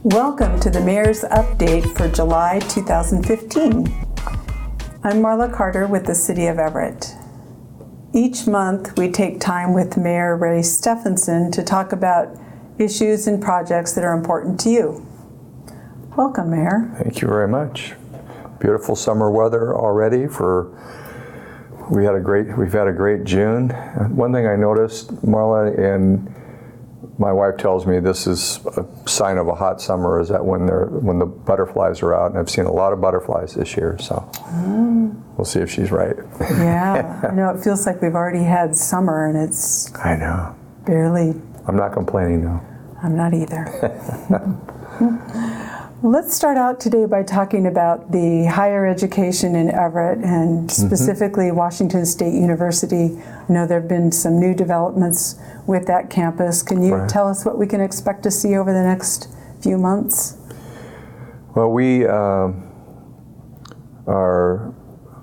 Welcome to the Mayor's Update for July 2015. I'm Marla Carter with the City of Everett. Each month we take time with Mayor Ray Stephanson to talk about issues and projects that are important to you. Welcome, Mayor. Thank you very much. Beautiful summer weather already. We've had a great June. One thing I noticed, Marla, and my wife tells me this is a sign of a hot summer, is that when the butterflies are out, and I've seen a lot of butterflies this year, so we'll see if she's right. Yeah, I know it feels like we've already had summer and it's I know. Barely. I'm not complaining though. I'm not either. Well, let's start out today by talking about the higher education in Everett and specifically Washington State University. I know there have been some new developments with that campus. Can you tell us what we can expect to see over the next few months? Well, we are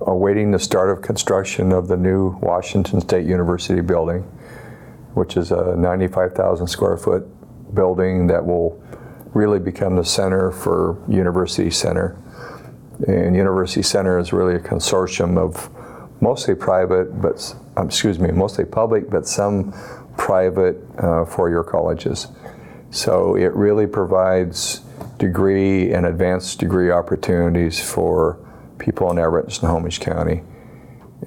awaiting the start of construction of the new Washington State University building, which is a 95,000 square foot building that will really become the center for University Center. And University Center is really a consortium of mostly mostly public, but some private four-year colleges. So it really provides degree and advanced degree opportunities for people in Everett and Snohomish County.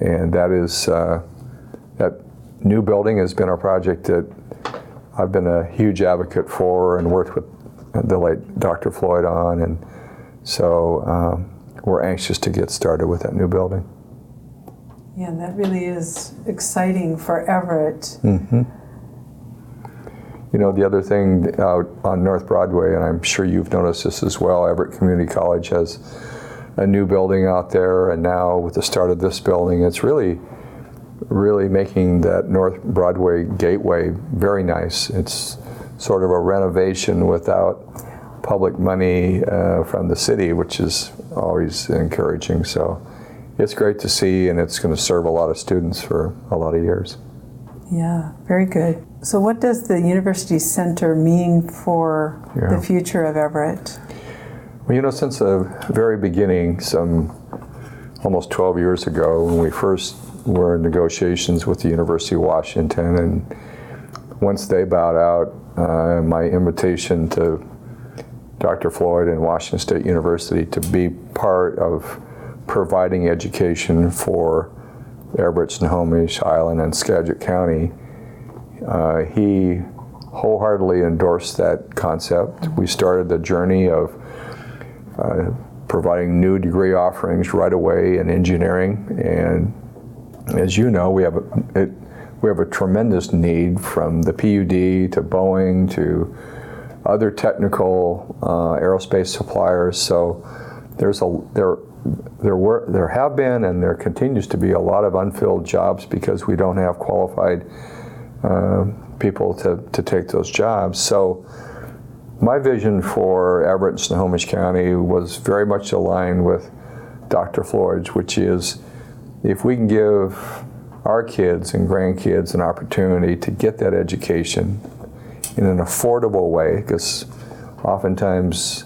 And that new building has been a project that I've been a huge advocate for and worked with the late Dr. Floyd on, and so we're anxious to get started with that new building. Yeah, and that really is exciting for Everett. You know, the other thing out on North Broadway, and I'm sure you've noticed this as well, Everett Community College has a new building out there, and now with the start of this building, it's really making that North Broadway gateway very nice. It's sort of a renovation without public money from the city, which is always encouraging. So it's great to see, and it's going to serve a lot of students for a lot of years. Yeah, very good. So what does the University Center mean for the future of Everett? Well, you know, since the very beginning, some almost 12 years ago, when we first were in negotiations with the University of Washington, and once they bowed out, my invitation to Dr. Floyd and Washington State University to be part of providing education for Everett, Snohomish, Island, and Skagit County, he wholeheartedly endorsed that concept. We started the journey of providing new degree offerings right away in engineering, and as you know, we have a tremendous need from the PUD to Boeing to other technical aerospace suppliers. So there have been and there continues to be a lot of unfilled jobs because we don't have qualified people to take those jobs. So my vision for Everett and Snohomish County was very much aligned with Dr. Floyd's, which is if we can give our kids and grandkids an opportunity to get that education in an affordable way, because oftentimes,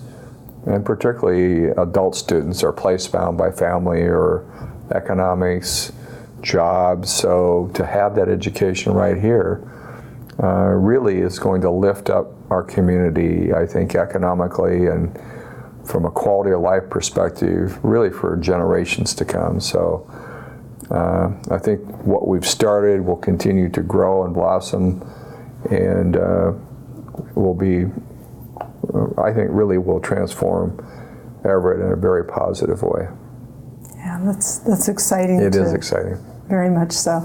and particularly adult students, are place-bound by family or economics, jobs, so to have that education right here really is going to lift up our community, I think, economically and from a quality of life perspective, really for generations to come. So I think what we've started will continue to grow and blossom, and will be, I think, really will transform Everett in a very positive way. Yeah, that's exciting. It is exciting. Very much so.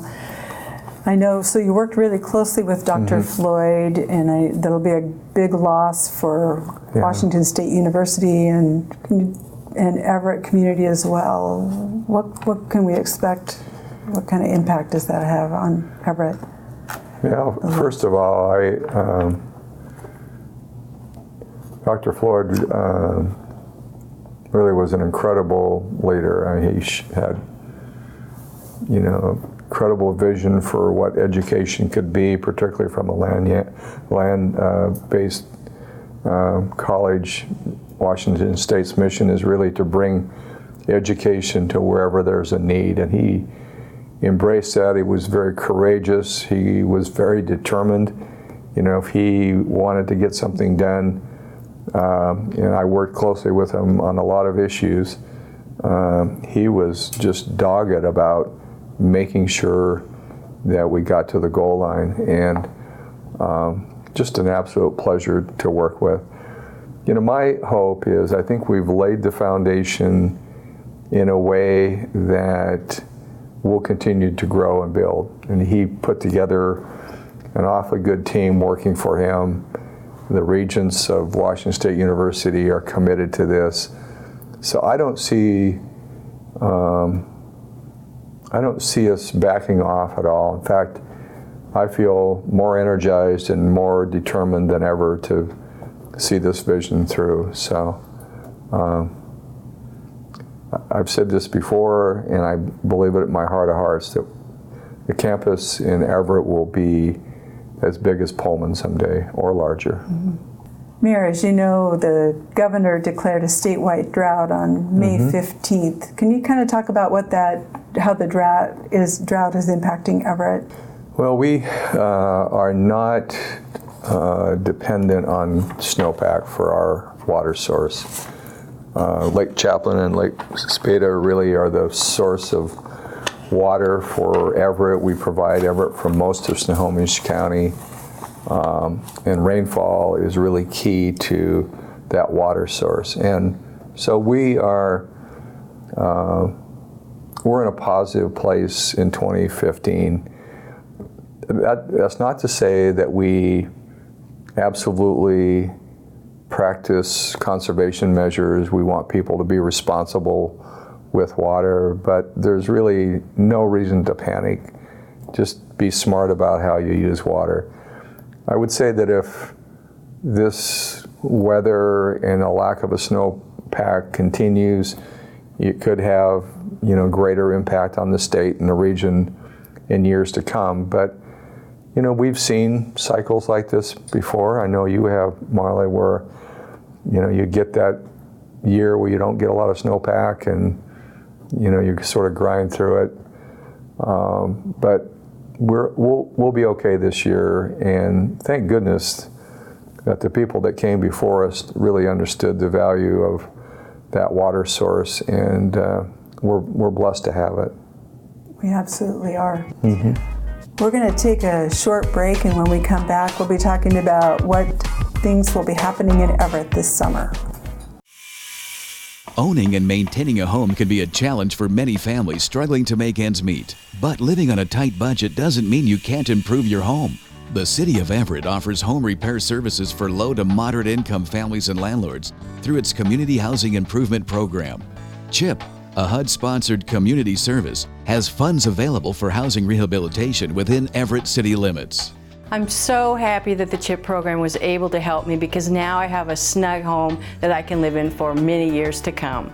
I know, so you worked really closely with Dr. Floyd, and that'll be a big loss for Washington State University and Everett community as well. What can we expect? What kind of impact does that have on Everett? Yeah, first of all, Dr. Floyd really was an incredible leader. I mean, he had, incredible vision for what education could be, particularly from a land-based college, Washington State's mission is really to bring education to wherever there's a need, and he embraced that. He was very courageous. He was very determined. You know, if he wanted to get something done, and I worked closely with him on a lot of issues, he was just dogged about making sure that we got to the goal line, and just an absolute pleasure to work with. You know, my hope is I think we've laid the foundation in a way that we'll continue to grow and build. And he put together an awfully good team working for him. The regents of Washington State University are committed to this. So I don't see us backing off at all. In fact, I feel more energized and more determined than ever to see this vision through. So I've said this before, and I believe it in my heart of hearts, that the campus in Everett will be as big as Pullman someday, or larger. Mm-hmm. Mayor, as you know, the governor declared a statewide drought on May 15th. Can you kind of talk about how the drought is impacting Everett? Well, we are not dependent on snowpack for our water source. Lake Chaplin and Lake Spada really are the source of water for Everett. We provide Everett for most of Snohomish County, and rainfall is really key to that water source. And so we're in a positive place in 2015. That's not to say that we absolutely practice conservation measures. We want people to be responsible with water, but there's really no reason to panic. Just be smart about how you use water. I would say that if this weather and a lack of a snowpack continues, it could have, greater impact on the state and the region in years to come. But we've seen cycles like this before. I know you have, Marley, where you get that year where you don't get a lot of snowpack, and you sort of grind through it. But we'll be okay this year, and thank goodness that the people that came before us really understood the value of that water source, and we're blessed to have it. We absolutely are. Mm-hmm. We're going to take a short break, and when we come back, we'll be talking about what things will be happening in Everett this summer. Owning and maintaining a home can be a challenge for many families struggling to make ends meet. But living on a tight budget doesn't mean you can't improve your home. The City of Everett offers home repair services for low to moderate income families and landlords through its Community Housing Improvement Program. CHIP, a HUD-sponsored community service, has funds available for housing rehabilitation within Everett city limits. I'm so happy that the CHIP program was able to help me, because now I have a snug home that I can live in for many years to come.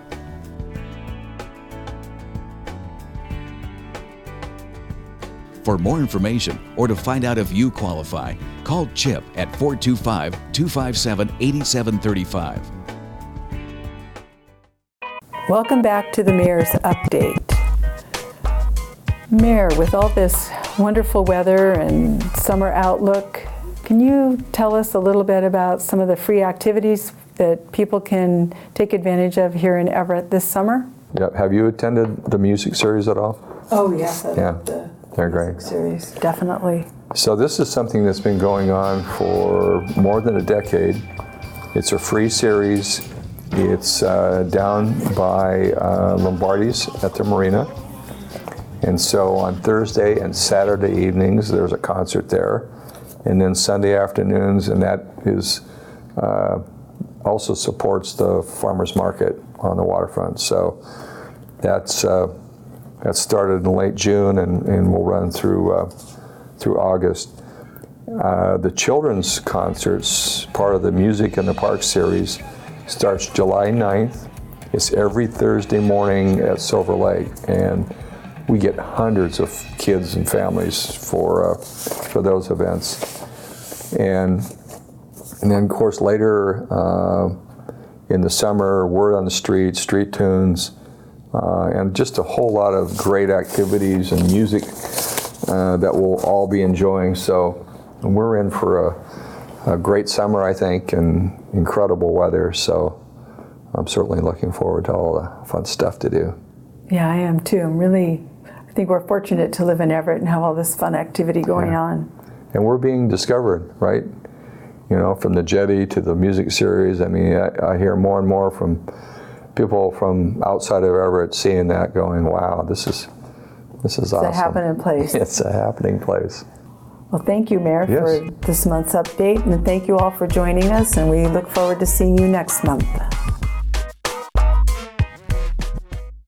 For more information or to find out if you qualify, call CHIP at 425-257-8735. Welcome back to the Mayor's Update. Mayor, with all this wonderful weather and summer outlook, can you tell us a little bit about some of the free activities that people can take advantage of here in Everett this summer? Yep. Have you attended the music series at all? Oh, yes. Yeah, they're great. Series, definitely. So this is something that's been going on for more than a decade. It's a free series. It's down by Lombardi's at the marina. And so on Thursday and Saturday evenings, there's a concert there. And then Sunday afternoons, and that is also supports the farmers market on the waterfront. So that started in late June and will run through August. The children's concerts, part of the Music in the Park series, starts July 9th. It's every Thursday morning at Silver Lake, and we get hundreds of kids and families for those events. And And then, of course, later in the summer, Word on the Street, Street Tunes, and just a whole lot of great activities and music that we'll all be enjoying. So we're in for a great summer, I think, and incredible weather. So I'm certainly looking forward to all the fun stuff to do. Yeah, I am too. I think we're fortunate to live in Everett and have all this fun activity going on. And we're being discovered, right? You know, from the Jetty to the music series. I mean, I hear more and more from people from outside of Everett seeing that, going, "Wow, this is awesome." It's a happening place. It's a happening place. Well, thank you, Mayor, for this month's update, and thank you all for joining us, and we look forward to seeing you next month.